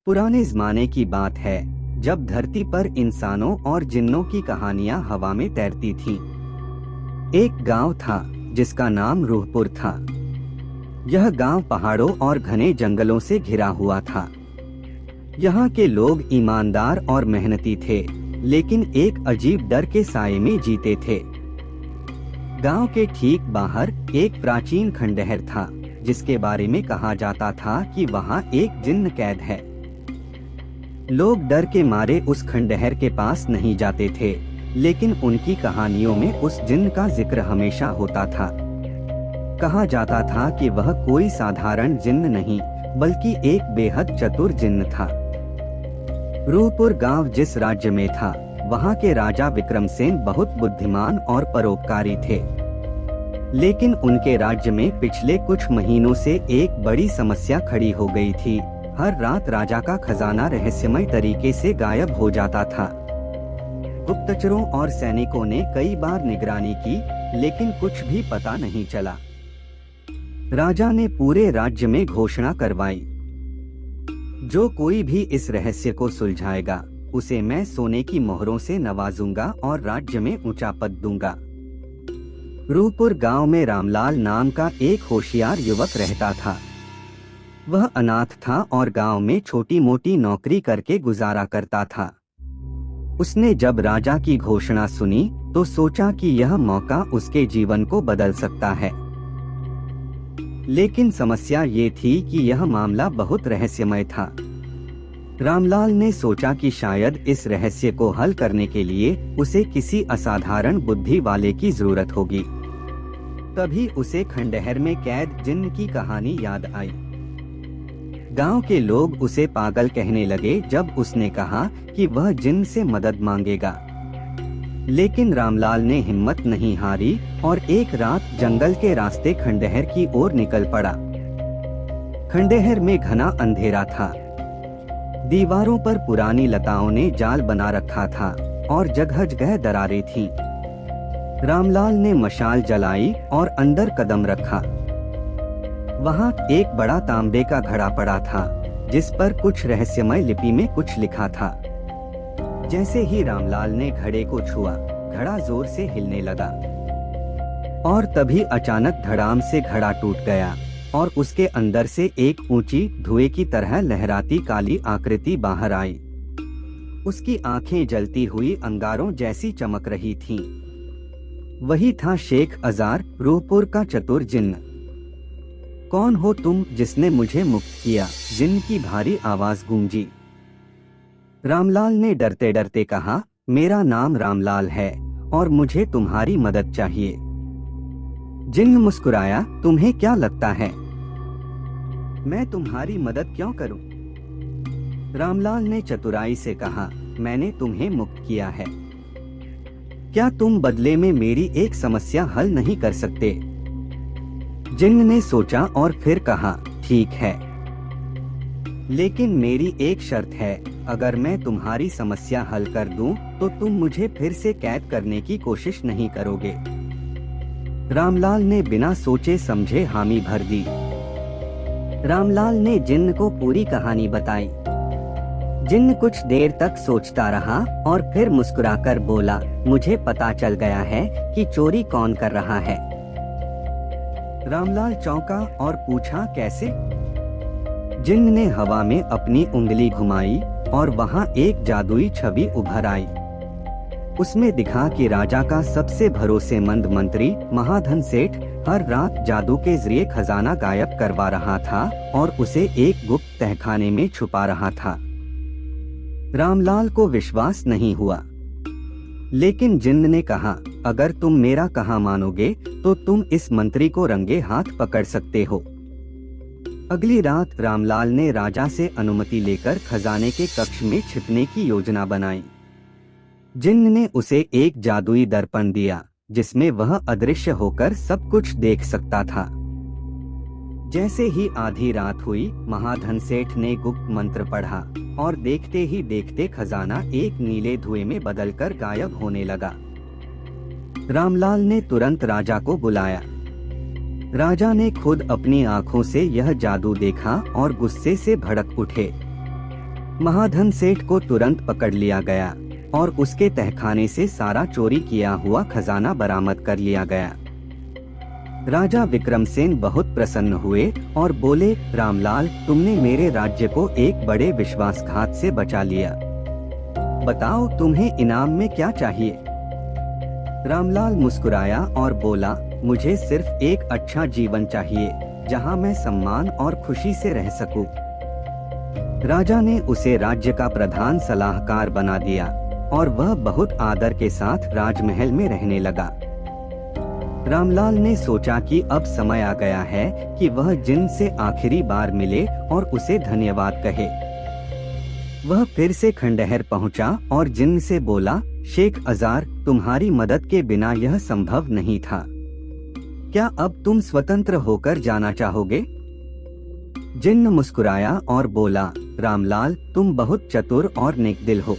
पुराने जमाने की बात है, जब धरती पर इंसानों और जिन्नों की कहानियां हवा में तैरती थीं। एक गांव था जिसका नाम रूहपुर था। यह गांव पहाड़ों और घने जंगलों से घिरा हुआ था। यहाँ के लोग ईमानदार और मेहनती थे, लेकिन एक अजीब डर के साए में जीते थे। गांव के ठीक बाहर एक प्राचीन खंडहर था, जिसके बारे में कहा जाता था कि वहाँ एक जिन्न कैद है। लोग डर के मारे उस खंडहर के पास नहीं जाते थे, लेकिन उनकी कहानियों में उस जिन्न का जिक्र हमेशा होता था। कहा जाता था कि वह कोई साधारण जिन्न नहीं, बल्कि एक बेहद चतुर जिन्न था। रूहपुर गांव जिस राज्य में था, वहां के राजा विक्रमसेन बहुत बुद्धिमान और परोपकारी थे। लेकिन उनके राज्य में पिछले कुछ महीनों से एक बड़ी समस्या खड़ी हो गई थी। हर रात राजा का खजाना रहस्यमय तरीके से गायब हो जाता था। गुप्तचरों और सैनिकों ने कई बार निगरानी की, लेकिन कुछ भी पता नहीं चला। राजा ने पूरे राज्य में घोषणा करवाई, जो कोई भी इस रहस्य को सुलझाएगा, उसे मैं सोने की मोहरों से नवाजूंगा और राज्य में ऊंचा पद दूंगा। रूहपुर गांव में रामलाल नाम का एक होशियार युवक रहता था। वह अनाथ था और गांव में छोटी मोटी नौकरी करके गुजारा करता था। उसने जब राजा की घोषणा सुनी तो सोचा कि यह मौका उसके जीवन को बदल सकता है। लेकिन समस्या ये थी कि यह मामला बहुत रहस्यमय था। रामलाल ने सोचा कि शायद इस रहस्य को हल करने के लिए उसे किसी असाधारण बुद्धि वाले की जरूरत होगी। तभी उसे खंडहर में कैद जिन्न की कहानी याद आई। गांव के लोग उसे पागल कहने लगे जब उसने कहा कि वह जिन्न से मदद मांगेगा। लेकिन रामलाल ने हिम्मत नहीं हारी और एक रात जंगल के रास्ते खंडहर की ओर निकल पड़ा। खंडहर में घना अंधेरा था। दीवारों पर पुरानी लताओं ने जाल बना रखा था और जगह जगह दरारें थीं। रामलाल ने मशाल जलाई और अंदर कदम रखा। वहाँ एक बड़ा तांबे का घड़ा पड़ा था, जिस पर कुछ रहस्यमय लिपि में कुछ लिखा था। जैसे ही रामलाल ने घड़े को छुआ, घड़ा जोर से हिलने लगा और तभी अचानक धड़ाम से घड़ा टूट गया और उसके अंदर से एक ऊंची धुएं की तरह लहराती काली आकृति बाहर आई। उसकी आंखें जलती हुई अंगारों जैसी चमक रही थीं। वही था शेख अजार, रूहपुर का चतुर जिन्न। कौन हो तुम जिसने मुझे मुक्त किया? जिन्न की भारी आवाज गूंजी। रामलाल ने डरते डरते कहा, मेरा नाम रामलाल है और मुझे तुम्हारी मदद चाहिए। जिन्न मुस्कुराया, तुम्हें क्या लगता है मैं तुम्हारी मदद क्यों करूं? रामलाल ने चतुराई से कहा, मैंने तुम्हें मुक्त किया है। क्या तुम बदले में मेरी एक समस्या हल नहीं कर सकते? जिन्न ने सोचा और फिर कहा, ठीक है, लेकिन मेरी एक शर्त है। अगर मैं तुम्हारी समस्या हल कर दूं, तो तुम मुझे फिर से कैद करने की कोशिश नहीं करोगे। रामलाल ने बिना सोचे समझे हामी भर दी। रामलाल ने जिन्न को पूरी कहानी बताई। जिन्न कुछ देर तक सोचता रहा और फिर मुस्कुराकर बोला, मुझे पता चल गया है कि चोरी कौन कर रहा है। रामलाल चौंका और पूछा, कैसे? जिन्न ने हवा में अपनी उंगली घुमाई और वहां एक जादुई छवि उभर आई। उसमें दिखा कि राजा का सबसे भरोसेमंद मंत्री महाधन सेठ हर रात जादू के जरिए खजाना गायब करवा रहा था और उसे एक गुप्त तहखाने में छुपा रहा था। रामलाल को विश्वास नहीं हुआ, लेकिन जिन्न ने कहा, अगर तुम मेरा कहा मानोगे तो तुम इस मंत्री को रंगे हाथ पकड़ सकते हो। अगली रात रामलाल ने राजा से अनुमति लेकर खजाने के कक्ष में छिपने की योजना बनाई। जिन्न ने उसे एक जादुई दर्पण दिया, जिसमें वह अदृश्य होकर सब कुछ देख सकता था। जैसे ही आधी रात हुई, महाधन सेठ ने गुप्त मंत्र पढ़ा और देखते ही देखते खजाना एक नीले धुएं में बदलकर गायब होने लगा। रामलाल ने तुरंत राजा को बुलाया। राजा ने खुद अपनी आंखों से यह जादू देखा और गुस्से से भड़क उठे। महाधन सेठ को तुरंत पकड़ लिया गया और उसके तहखाने से सारा चोरी किया हुआ खजाना बरामद कर लिया गया। राजा विक्रमसेन बहुत प्रसन्न हुए और बोले, रामलाल, तुमने मेरे राज्य को एक बड़े विश्वासघात से बचा लिया। बताओ तुम्हें इनाम में क्या चाहिए? रामलाल मुस्कुराया और बोला, मुझे सिर्फ एक अच्छा जीवन चाहिए जहां मैं सम्मान और खुशी से रह सकूं। राजा ने उसे राज्य का प्रधान सलाहकार बना दिया और वह बहुत आदर के साथ राजमहल में रहने लगा। रामलाल ने सोचा कि अब समय आ गया है कि वह जिन्न से आखिरी बार मिले और उसे धन्यवाद कहे। वह फिर से खंडहर पहुंचा और जिन्न से बोला, शेख अजार, तुम्हारी मदद के बिना यह संभव नहीं था। क्या अब तुम स्वतंत्र होकर जाना चाहोगे? जिन्न मुस्कुराया और बोला, रामलाल, तुम बहुत चतुर और नेकदिल हो।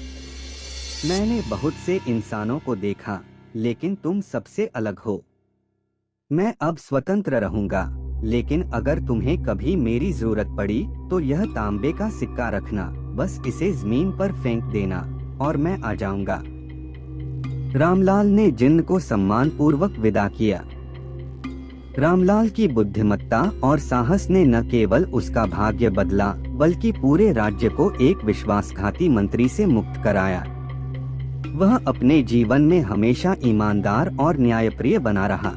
मैंने बहुत से इंसानों को देखा, लेकिन तुम सबसे अलग हो। मैं अब स्वतंत्र रहूंगा, लेकिन अगर तुम्हें कभी मेरी जरूरत पड़ी तो यह तांबे का सिक्का रखना, बस इसे जमीन पर फेंक देना और मैं आ जाऊंगा। रामलाल ने जिन्न को सम्मान पूर्वक विदा किया। रामलाल की बुद्धिमत्ता और साहस ने न केवल उसका भाग्य बदला, बल्कि पूरे राज्य को एक विश्वासघाती मंत्री से मुक्त कराया। वह अपने जीवन में हमेशा ईमानदार और न्यायप्रिय बना रहा।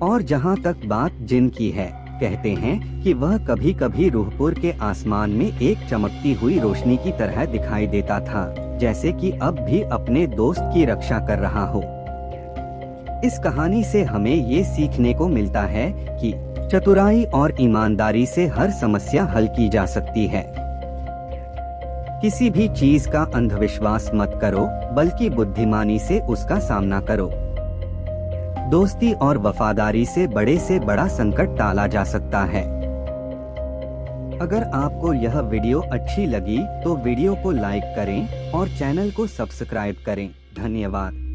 और जहाँ तक बात जिन्न की है, कहते हैं कि वह कभी कभी रूहपुर के आसमान में एक चमकती हुई रोशनी की तरह दिखाई देता था, जैसे कि अब भी अपने दोस्त की रक्षा कर रहा हो। इस कहानी से हमें ये सीखने को मिलता है कि चतुराई और ईमानदारी से हर समस्या हल की जा सकती है। किसी भी चीज का अंधविश्वास मत करो, बल्कि बुद्धिमानी से उसका सामना करो। दोस्ती और वफादारी से बड़ा संकट टाला जा सकता है। अगर आपको यह वीडियो अच्छी लगी तो वीडियो को लाइक करें और चैनल को सब्सक्राइब करें। धन्यवाद।